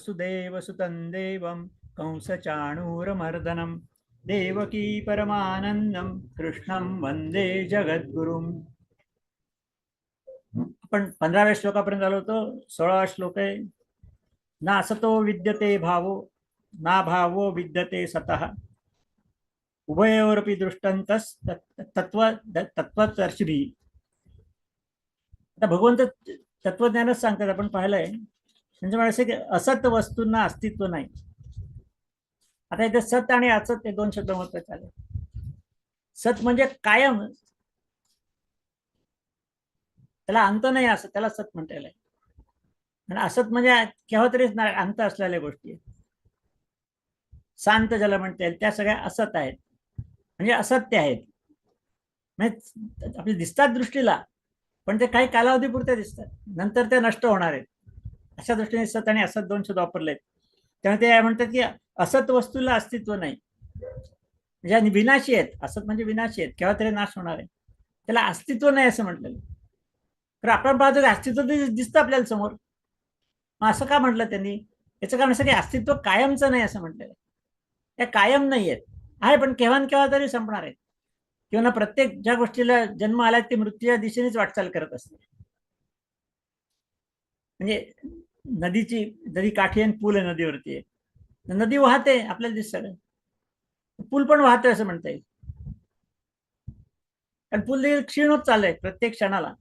सुदेवसुतं देवं कंसचाणूरमर्दनं देवकी परमानंदं कृष्णं वंदे जगद्गुरुम. आपण 15व्या श्लोकापर्यंत आलो होतो. 16वा श्लोक आहे. ना असतो विद्यते भावो ना भावो विद्यते सतः उभयोरपि दृष्टंतस तत्व तत्वदर्शिभी. आता भगवंत तत्वज्ञानच सांगतात. आपण पाहिलंय म्हणजे म्हणायचं की असत वस्तूंना अस्तित्व नाही. आता इथे सत आणि असत हे दोन शब्द महत्वाचे आले. सत म्हणजे कायम, त्याला अंत नाही, असं त्याला सत म्हणता. आणि असत म्हणजे केव्हा तरी अंत असलेल्या गोष्टी आहेत. शांत ज्याला म्हणता येईल त्या सगळ्या असत आहेत, म्हणजे असत्य आहेत. म्हणजे आपले दिसतात दृष्टीला, पण ते काही कालावधीपुरते दिसतात, नंतर ते नष्ट होणार आहेत. अशा दृष्टीने सत आणि असत दोन शब्द वापरलेत. त्यामुळे ते म्हणतात की असत वस्तूला अस्तित्व नाही, म्हणजे विनाशी आहेत. असत म्हणजे विनाशी आहेत, केव्हा तरी नाश होणार आहे, त्याला अस्तित्व नाही असं म्हटलेलं. तर आपण पाहतो की अस्तित्व दिसतं आपल्याला समोर. मग असं का म्हटलं त्यांनी? याचं कारण असं की अस्तित्व कायमचं नाही असं म्हटलेलं आहे. त्या कायम नाही आहेत, आहे पण केव्हा केव्हा तरी संपणार आहेत. किंवा ना प्रत्येक ज्या गोष्टीला जन्म आला ती मृत्यूच्या दिशेनेच वाटचाल करत असते. म्हणजे नदी काठी आणि पूल आहे, नदीवरती आहे, नदी वाहते आपल्याला दिसत, पूल पण वाहतोय असं म्हणता येईल. कारण पूल देखील क्षीण होत चाललाय प्रत्येक क्षणाला,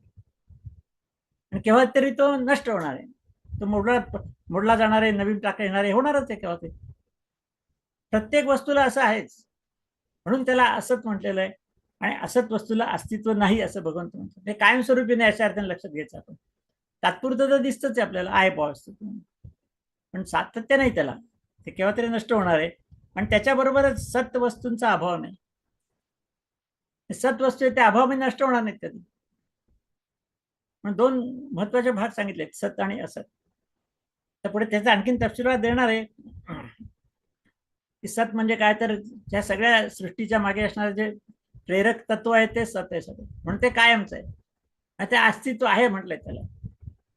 आणि केव्हा तरी तो नष्ट होणार आहे. तो मोडला जाणार आहे, नवीन टाका येणार आहे, होणारच आहे केव्हा तरी. प्रत्येक वस्तूला असं आहेच, म्हणून त्याला असत म्हटलेलं आहे. आणि असत वस्तूला अस्तित्व नाही असं भगवंत म्हणतात. हे कायमस्वरूपी नाही अशा अर्थाने लक्षात घ्यायचं. आपण तात्पुरतं तर दिसतच आहे आपल्याला, आहे अस्तित्व, पण सातत्य नाही त्याला. ते केव्हा तरी नष्ट होणार आहे. आणि त्याच्याबरोबरच सत वस्तूंचा अभाव नाही. सत वस्तू त्या अभावाने नष्ट होणार नाहीत कधी. पण दोन महत्वाचे भाग सांगितले, सत आणि असत. तर पुढे त्याचा आणखीन तपशीलवार देणार आहे. सत म्हणजे काय, तर ज्या सगळ्या सृष्टीच्या मागे असणारे जे प्रेरक तत्व आहे ते सत आहे सगळं, म्हणून ते कायमच आहे आणि ते अस्तित्व आहे म्हटलंय त्याला.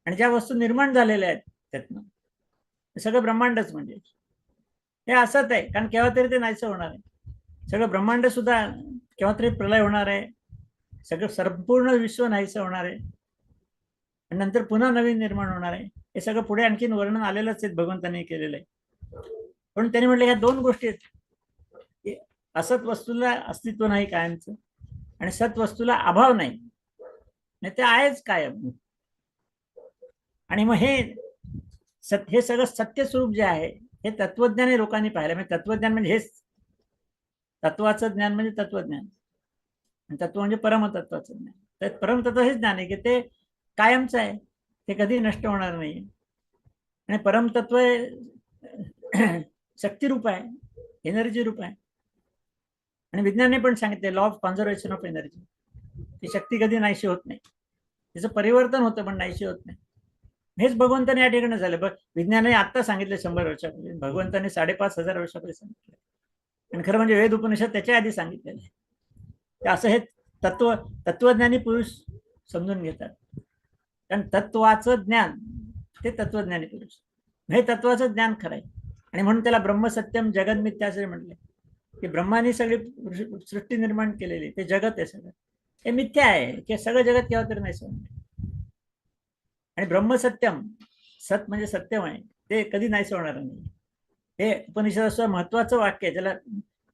आणि ज्या वस्तू निर्माण झालेल्या आहेत त्यातनं, हे सगळं ब्रह्मांडच म्हणजे हे असत आहे. कारण केव्हा तरी ते नाहीसं होणार आहे. सगळं ब्रह्मांड सुद्धा केव्हा तरी प्रलय होणार आहे, सगळं संपूर्ण विश्व नाहीसं होणार आहे, आणि नंतर पुन्हा नवीन निर्माण होणार आहे. हे सगळं पुढे आणखीन वर्णन आलेलंच आहे, भगवंतांनी केलेलं आहे. पण त्यांनी म्हटलं ह्या दोन गोष्टी आहेत. असत वस्तूला अस्तित्व नाही कायमचं, आणि सत वस्तूला अभाव नाही, ते आहेच कायम. आणि मग हे सगळं सत्य स्वरूप जे आहे हे तत्वज्ञानी लोकांनी पाहिलं. म्हणजे तत्वज्ञान म्हणजे हेच, तत्वाचं ज्ञान म्हणजे तत्वज्ञान, आणि तत्व म्हणजे परमतत्वाचं ज्ञान. तर परमतत्व हेच ज्ञान आहे की ते कायमचं आहे, ते कधी नष्ट होणार नाही. आणि परमतत्व शक्ती रूप आहे, एनर्जी रूप आहे. आणि विज्ञानाने पण सांगितले law of conservation of energy, ती शक्ती कधी नाहीशी होत नाही, तिचं परिवर्तन होतं पण नाहीशी होत नाही. हेच भगवंताने या ठिकाणी झालं. बघ, विज्ञानाने आता सांगितलं 100 वर्षापूर्वी, भगवंताने 5,500 वर्षापूर्वी सांगितलं. आणि खरं म्हणजे वेद उपनिषद त्याच्या आधी सांगितलेलं आहे. असं हे तत्वज्ञानी पुरुष समजून घेतात. कारण तत्वाचं ज्ञान ते तत्वज्ञानी पुरुष, हे तत्वाचं ज्ञान खरं आहे. आणि म्हणून त्याला ब्रह्मसत्यम जगन मिथ्या असे म्हटले, की ब्रह्माने सगळी सृष्टी निर्माण केलेली, ते जगत आहे सगळं, हे मिथ्या आहे, की सगळं जगत केव्हा तरी नाही समजलं. आणि ब्रह्मसत्यम, सत म्हणजे सत्यम आहे, ते कधी नाही होणार नाही. हे उपनिषदाचं महत्वाचं वाक्य आहे, ज्याला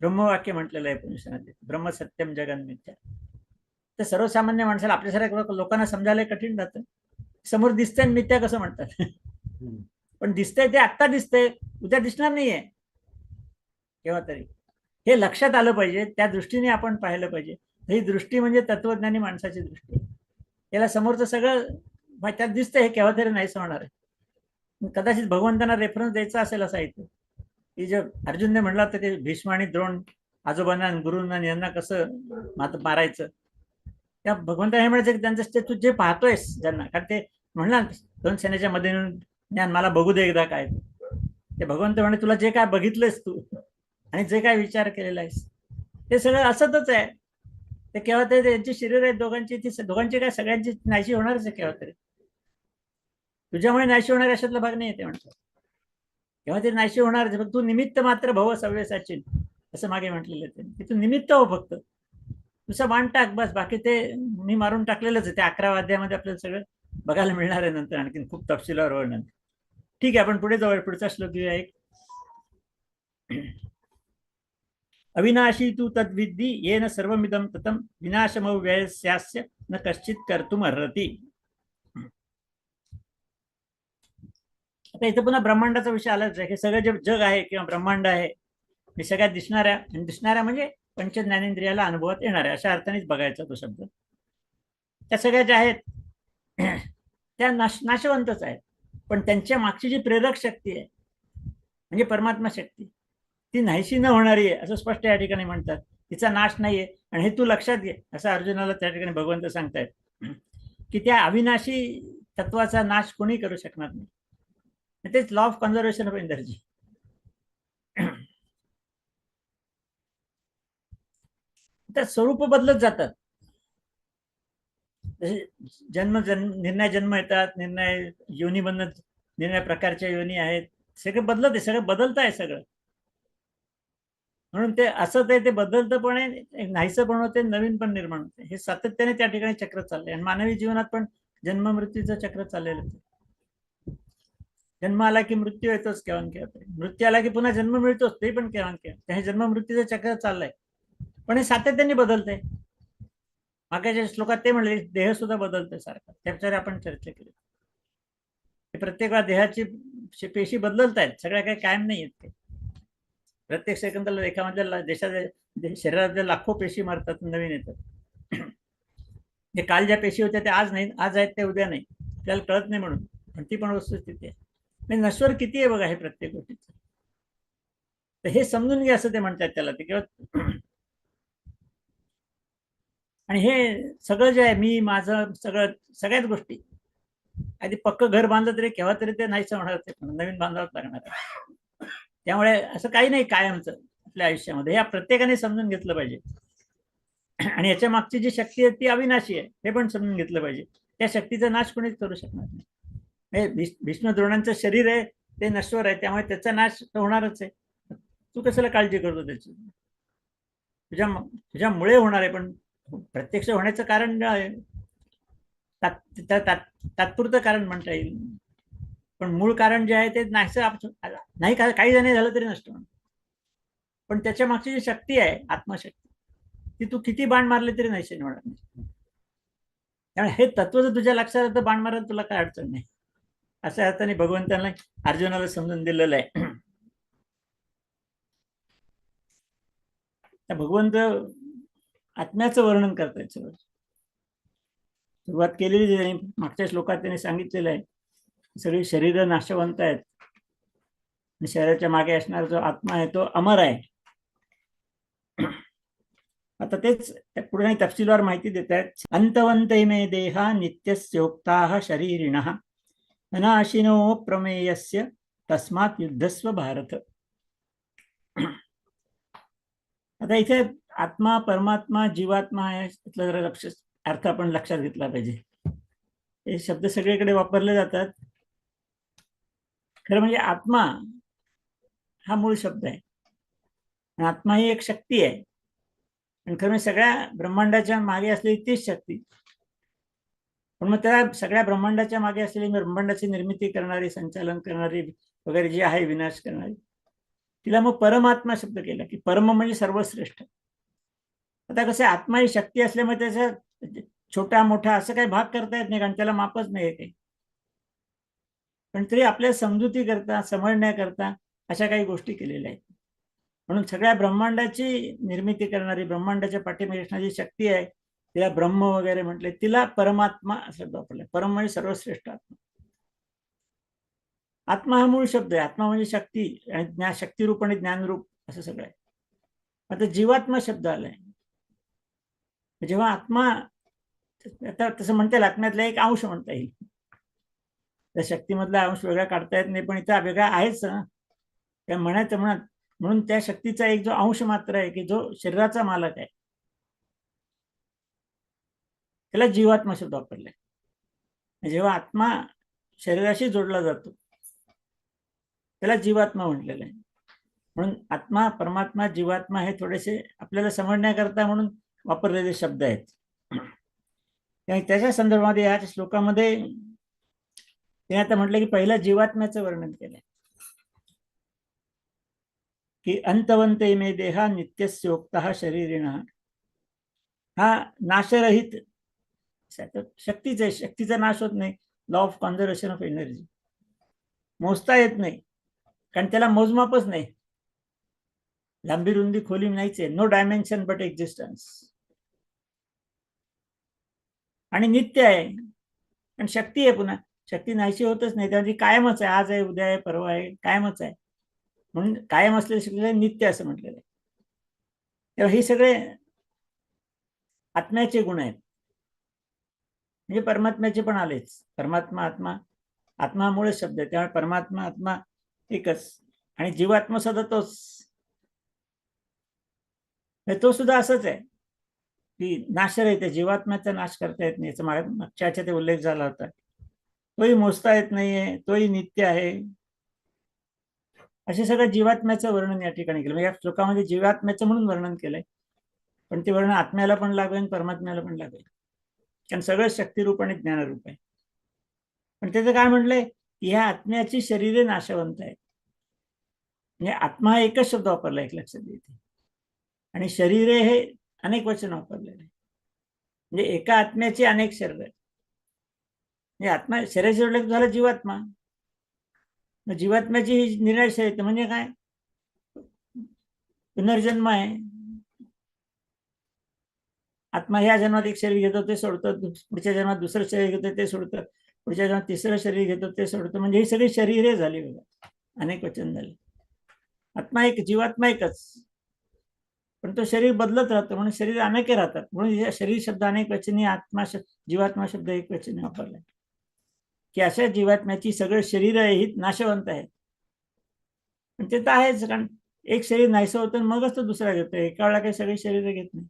ब्रह्मवाक्य म्हटलेलं आहे उपनिषदामध्ये, ब्रह्मसत्यम जगन मिथ्या. तर सर्वसामान्य माणसाला, आपल्यासारख्या लोकांना समजायला कठीण जातं. समोर दिसतंय मिथ्या कसं म्हणतात पण दिसतंय ते आत्ता दिसतंय, उद्या दिसणार नाहीये केव्हा तरी. हे लक्षात आलं पाहिजे, त्या दृष्टीने आपण पाहिलं पाहिजे. ही दृष्टी म्हणजे तत्वज्ञानी माणसाची दृष्टी. याला समोरचं सगळं त्यात दिसतंय, हे केव्हा तरी नाहीच होणार आहे. कदाचित भगवंतांना रेफरन्स द्यायचा असेल असं ऐकतं, की जे अर्जुनने म्हणलं होतं की भीष्म आणि द्रोण आजोबांना गुरुंना यांना कसं मारायचं, त्या भगवंता हे म्हणायचं की त्यांचं तू जे पाहतोयस ज्यांना, कारण ते म्हणला दोन सेनेच्या मध्ये ज्ञान मला बघू दे एकदा काय. ते भगवंत म्हणे तुला जे काय बघितलंयस तू आणि जे काय विचार केलेला आहेस ते सगळं असतच आहे. ते केव्हा तरी त्यांची शरीर आहेत दोघांची, ती दोघांची काय सगळ्यांची नाहीशी होणारच आहे केव्हा तरी. तुझ्यामुळे नाहीशी होणार अशातला भाग नाही येते म्हणतात. तेव्हा ते नाहीसे होणार. फक्त तू निमित्त मात्र भव सव्यसाची, असं मागे म्हटलेलं आहे की तू निमित्त हो, फक्त तुझं बाण टाक बस, बाकी ते मी मारून टाकलेलंच आहे. ते 11 अध्यायामध्ये आपल्याला सगळं बघायला मिळणार आहे नंतर, आणखी खूप तपशीलवार वर्णन. ठीक आहे, आपण पुढे जाऊया. पुढचा श्लोक घेऊया एक. अविनाशी तू तद्विद्धी येन सर्वमिदं ततं विनाशमव्ययस्यास्य न कश्चित कर्तुमर्हति. आता इथं पुन्हा ब्रह्मांडाचा विषय आलाच आहे. हे सगळं जे जग आहे किंवा ब्रह्मांड आहे, हे सगळ्यात दिसणाऱ्या म्हणजे पंच ज्ञानेंद्रियाला अनुभवात येणाऱ्या अशा अर्थानेच बघायचा तो शब्द. त्या सगळ्या ज्या आहेत त्या नाशवंतच आहेत, पण त्यांच्या मागची जी प्रेरक शक्ती आहे म्हणजे परमात्मा शक्ती, ती नाहीशी न होणारी आहे असं स्पष्ट या ठिकाणी म्हणतात. तिचा नाश नाहीये. आणि हे तू लक्षात घे असं अर्जुनाला त्या ठिकाणी भगवंत सांगतायत की त्या अविनाशी तत्वाचा नाश कोणी करू शकणार नाही. तेच law of conservation of energy. तर स्वरूप बदलत जातात. निर्णय जन्म येतात, निर्णय योनी बनत, निर्णय प्रकारच्या योनी आहेत, सगळं बदलत आहे, सगळं बदलत आहे सगळं. म्हणून ते असं ते बदलतं पण आहे, नाहीसं पण होते, नवीन पण निर्माण होते. हे सातत्याने त्या ठिकाणी चक्र चाललंय. आणि मानवी जीवनात पण जन्म मृत्यूचं चक्र चाललेलं आहे. जन्म आला की मृत्यू येतोच केव्हा केव्हा, मृत्यू आला की पुन्हा जन्म मिळतोच, ते पण केव्हा केव्हा. हे जन्म मृत्यूचं चक्र चाललंय, पण हे सातत्याने बदलतंय. मागच्या श्लोकात ते म्हणले देह सुद्धा बदलतोय सारखा, त्याच्यावर आपण चर्चा केली. प्रत्येक वेळा देहाची पेशी बदलत आहेत, सगळ्या काही कायम नाही आहेत. प्रत्येक सेकंदाला देशामधल्या देशाच्या शरीरातल्या लाखो पेशी मारतात, नवीन येतात. जे काल ज्या पेशी होत्या त्या आज नाही, आज आहेत ते उद्या नाही, आपल्याला कळत नाही म्हणून, पण ती पण वस्तुस्थिती आहे. म्हणजे नश्वर किती आहे बघा हे प्रत्येक गोष्टीचं. तर हे समजून घ्या असं ते म्हणतात त्याला ते किंवा. आणि हे सगळं जे आहे मी माझं सगळं, सगळ्याच गोष्टी, आधी पक्क घर बांधलं तरी केव्हा तरी ते नाहीच होणार, ते नवीन बांधावंच लागणार आहे. त्यामुळे असं काही नाही कायमचं आपल्या आयुष्यामध्ये, या प्रत्येकाने समजून घेतलं पाहिजे. आणि याच्या मागची जी शक्ती आहे ती अविनाशी आहे, हे पण समजून घेतलं पाहिजे. त्या शक्तीचा नाश कोणीच करू शकणार नाही. भीष्म द्रोणांचं शरीर आहे ते नश्वर आहे, त्यामुळे त्याचा नाश होणारच आहे. तू कशाला काळजी करतो त्याची, तुझ्यामुळे होणार आहे. पण प्रत्यक्ष होण्याचं कारण तात्पुरतं कारण म्हणता येईल, पण मूळ कारण जे आहे ते नाही, काही जण झालं तरी नसतं. पण त्याच्या मागची जी शक्ती आहे आत्मशक्ती, ती तू किती बाण मारले तरी नाही होणार नाही. त्यामुळे हे तत्व जर तुझ्या लक्षात आलं तर बाण मारायला तुला काय अडचण नाही, अशा अर्थाने भगवंतांना अर्जुनाला समजून दिलेलं आहे. भगवंत आत्म्याचं वर्णन करतायत सगळं. सुरुवात केलेली आहे मागच्या श्लोकात त्यांनी सांगितलेलं आहे, सगळी शरीर नाशवंत आहेत, शरीराच्या मागे असणारा जो आत्मा आहे तो अमर आहे. आता तेच पुढे तपशीलवार माहिती देत आहेत. अंतवंत मे देहा नित्यस्योक्ताः शरीरिणः अनाशिनो प्रमेयस्य तस्मात् युद्धस्व भारत. आता इथे आत्मा, परमात्मा, जीवात्मा आहे, जरा अर्थ आपण लक्षात घेतला पाहिजे. हे शब्द सगळीकडे वापरले जातात. खरं म्हणजे आत्मा हा मूळ शब्द आहे, आत्मा ही एक शक्ती आहे. आणि खरं म्हणजे सगळ्या ब्रह्मांडाच्या मागे असलेली तीच शक्ती. पण मग त्या सगळ्या ब्रह्मांडाच्या मागे असलेली, ब्रह्मांडाची निर्मिती करणारी, संचालन करणारी वगैरे जी आहे, विनाश करणारी, तिला मग परमात्मा शब्द केला की परम म्हणजे सर्वश्रेष्ठ. आता कसं आत्मा ही शक्ती असल्यामुळे त्याचा छोटा मोठा असं काही भाग करता येत नाही, कारण त्याला मापच नाही काही. पण तरी आपल्या समजुती करता, समजण्याकरता अशा काही गोष्टी केलेल्या आहेत. म्हणून सगळ्या ब्रह्मांडाची निर्मिती करणारी, ब्रह्मांडाच्या पाठीमागे असणारी शक्ती आहे, तिला ब्रह्म वगैरे म्हटले, तिला परमात्मा असं वापरलंय. परम म्हणजे सर्वश्रेष्ठ आत्मा. आत्मा हा मूळ शब्द आहे. आत्मा म्हणजे शक्ती, आणि शक्तिरूप आणि ज्ञानरूप असं सगळं आहे. आता जीवात्मा शब्द आलाय, जेव्हा आत्मा, आता तसं म्हणता येईल आत्म्यातला एक अंश म्हणता येईल. त्या शक्तीमधला अंश वेगळा काढता येत नाही, पण इथं वेगळा आहेच ना, त्या म्हणायचं म्हणून त्या शक्तीचा एक जो अंश मात्र आहे की जो शरीराचा मालक आहे, त्याला जीवात्मा शब्द वापरलाय. जेव्हा आत्मा शरीराशी जोडला जातो त्याला जीवात्मा म्हटलेलं आहे. म्हणून आत्मा, परमात्मा, जीवात्मा हे थोडेसे आपल्याला समजण्याकरता म्हणून वापरलेले शब्द आहेत. त्याच्या संदर्भामध्ये या श्लोकामध्ये ते आता म्हटलं की पहिल्या जीवात्म्याचं वर्णन केलंय की अंतवंत इमे देहा नित्यस्योक्तः शरीरिण. हा नाशरहित शक्तीच आहे, शक्तीचा नाश होत नाही. Law of conservation of energy मोजता येत नाही, कारण त्याला मोजमापच नाही. लांबी रुंदी खोली नाहीच आहे. No dimension but existence. आणि नित्य आहे, कारण शक्ती आहे. पुन्हा शक्ती नाहीशी होतच नाही, त्याची कायमच आहे. आज आहे, उद्या आहे, परवा आहे, कायमच आहे. म्हणून कायम असलेले शक्ती नित्य असं म्हटलेलं आहे. तेव्हा हे सगळे आत्म्याचे गुण आहेत. म्हणजे परमात्म्याचे पण आलेच. परमात्मा, आत्मा, आत्मा मूळ शब्द आहे, त्यामुळे परमात्मा आत्मा एकच. आणि जीवात्मा सुद्धा तोच. तो सुद्धा असंच आहे की नाशरहित. जीवात्म्याचा नाश करता येत नाही, याचा मागच्या ते उल्लेख झाला होता. तोही मोजता येत नाहीये, तोही नित्य आहे. असे सगळं जीवात्म्याचं वर्णन या ठिकाणी केलं. या श्लोकामध्ये जीवात्म्याचं म्हणून वर्णन केलंय, पण ते वर्णन आत्म्याला पण लागेल, परमात्म्याला पण लागेल, कारण सगळं शक्तिरूप आणि ज्ञानरूप आहे. पण त्याचं काय म्हटलंय की ह्या आत्म्याची शरीरे नाशवंत आहेत. म्हणजे आत्मा हा एकच शब्द वापरला, एक लक्षात येते. आणि शरीरे हे अनेक वचन वापरलेले आहे. म्हणजे एका आत्म्याची अनेक शरीर आहेत. म्हणजे आत्मा शरीर जोडलं झालं जीवात्मा. जीवात्म्याची निराश आहे म्हणजे काय? पुनर्जन्म आहे. आत्मा ह्या जन्मात एक शरीर घेतो, ते सोडतो. पुढच्या जन्मात दुसरं शरीर घेतो, ते सोडतं. पुढच्या जन्मात तिसरं शरीर घेतो, ते सोडतं. म्हणजे ही सगळी शरीरे झाली बघा, अनेक वचन झाले. आत्मा एक, जीवात्मा एकच, पण तो शरीर बदलत राहतो, म्हणून शरीर अनेके राहतात. म्हणून शरीर शब्द अनेक वचनी, आत्मा जीवात्मा शब्द एक वचनी वापरलाय की अशा जीवात्म्याची सगळं शरीर ही नाशवंत आहेत. पण ते तर आहेच, कारण एक शरीर नाहीसं होतं मगच तो दुसरा घेतो. एका वेळा काही सगळी शरीर घेत नाही.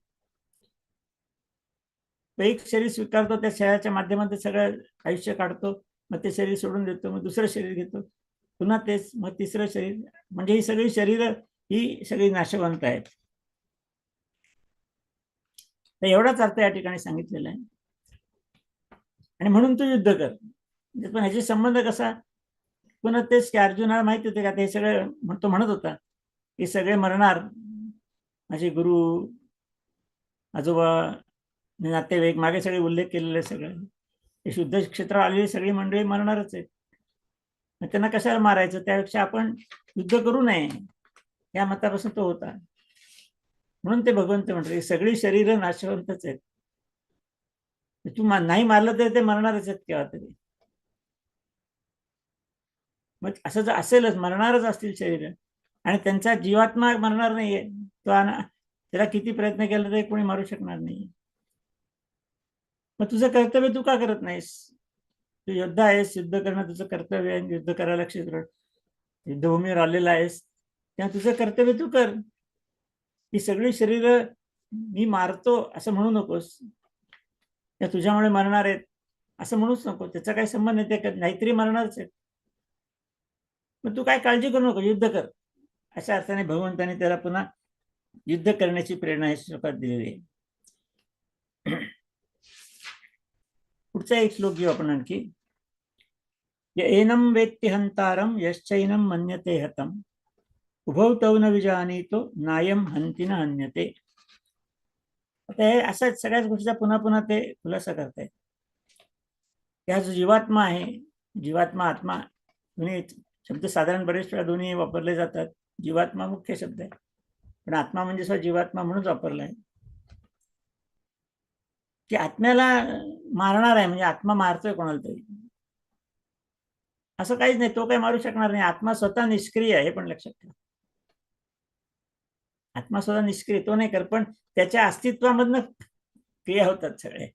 एक शरीर स्वीकारतो, त्या शरीराच्या माध्यमातून सगळं आयुष्य काढतो, मग ते शरीर सोडून देतो, मग दुसरं शरीर घेतो, पुन्हा तेच, मग तिसरं शरीर. म्हणजे ही सगळी शरीर ही सगळी नाशवंत आहेत. तर एवढाच अर्थ या ठिकाणी सांगितलेला आहे. आणि म्हणून तू युद्ध कर. पण ह्याचे संबंध कसा? पुन्हा तेच की अर्जुनाला माहिती होते का ते सगळे तो म्हणत होता की सगळे मरणार. माझे गुरु, आजोबा, नातेवाईक, मागे सगळे उल्लेख केलेले सगळे शुद्ध क्षेत्रावर आलेली सगळी मंडळी मरणारच आहेत. त्यांना कशाला मारायचं? त्यापेक्षा आपण युद्ध करू नये, या मतापासून तो होता. म्हणून ते भगवंत म्हटले सगळी शरीर नाशवंतच आहेत. तू नाही मारलं तरी ते मरणारच आहेत केव्हा तरी. मग असं जर असेलच, मरणारच असतील शरीर, आणि त्यांचा जीवात्मा मरणार नाहीये, तो त्याला किती प्रयत्न केला तरी कोणी मारू शकणार नाही. मग तुझं कर्तव्य तू का करत नाहीस? तू योद्धा आहेस, युद्ध करणं तुझं कर्तव्य आहे. युद्ध करायला क्षेत्र युद्धभूमीवर आलेला आहेस, तेव्हा तुझं कर्तव्य तू कर. ही सगळी शरीर मी मारतो असं म्हणू नकोस. त्या तुझ्यामुळे मरणार आहेत असं म्हणूच नको. त्याचा काही संबंध नाही, ते नाहीतरी मरणारच आहेत. मग तू काय काळजी करू नको, युद्ध कर. अशा अर्थाने भगवंताने त्याला पुन्हा युद्ध करण्याची प्रेरणा या श्लोकात दिलेली आहे. पुढचा एक श्लोक घेऊ आपण आणखी. एनम वेत्ति हंतारम यश्चैनम मन्यते हतम उभौ तौ न विजानीतो नायम हंती न हन्यते. आता हे अशाच सगळ्याच गोष्टीचा पुन्हा पुन्हा ते खुलासा करतायत. हा जो जीवात्मा आहे, जीवात्मा आत्मा दोन्ही शब्द साधारण बरेच वेळा दोन्ही वापरले जातात. जीवात्मा मुख्य शब्द आहे, पण आत्मा म्हणजे स्वतः जीवात्मा म्हणून वापरला आहे. की आत्म्याला मारणार आहे म्हणजे आत्मा मारतोय कोणाला तरी, असं काहीच नाही. तो काही मारू शकणार नाही. आत्मा स्वतः निष्क्रिय आहे, हे पण लक्षात ठेवा. आत्मा स्वतः निष्क्रिय, तो नाही कर, पण त्याच्या अस्तित्वामधनं क्रिया होतात सगळे.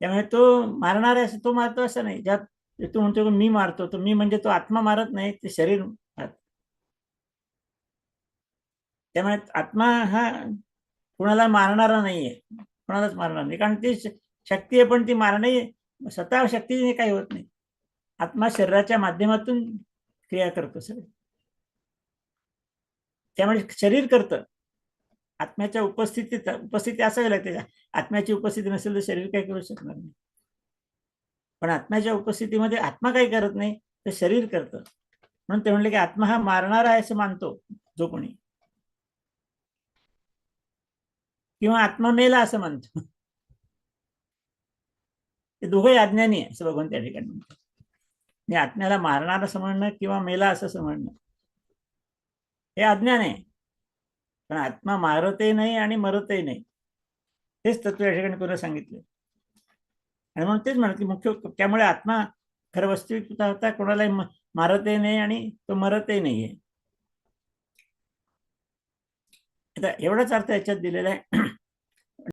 त्यामुळे तो मारणार आहे, तो मारतो असं नाही. ज्यात तू म्हणतो मी मारतो, तो मी म्हणजे तो आत्मा मारत नाही, ते शरीर मारत. त्यामुळे आत्मा हा कोणाला मारणारा नाहीये, कोणालाच मारणार नाही, कारण ती शक्ती आहे, पण ती मारणे स्वतः शक्तीने काही होत नाही. आत्मा शरीराच्या माध्यमातून क्रिया करतो सर. त्यामुळे शरीर करतं. आत्म्याच्या उपस्थिती असावी लागते. आत्म्याची उपस्थिती नसेल तर शरीर काही करू शकणार नाही. पण आत्म्याच्या उपस्थितीमध्ये आत्मा काही करत नाही, तर शरीर करतं. म्हणून ते म्हणले की आत्मा हा मारणारा आहे असं मानतो जो कोणी, किंवा आत्मा मेला असं मानतो. ते दोघंही अज्ञानी आहे असं भगवान त्या ठिकाणी म्हणतात. म्हणजे आत्म्याला मारणारा समजणं किंवा मेला असं समजणं हे अज्ञान आहे. पण आत्मा मारतही नाही आणि मरतही नाही, हेच तत्व या ठिकाणी पुन्हा सांगितलं. आणि म्हणून तेच म्हणत की मुख्य त्यामुळे आत्मा खरं वास्तविक होता कोणालाही मारतही नाही आणि तो मरतही नाहीये. आता एवढाच अर्थ याच्यात दिलेला आहे.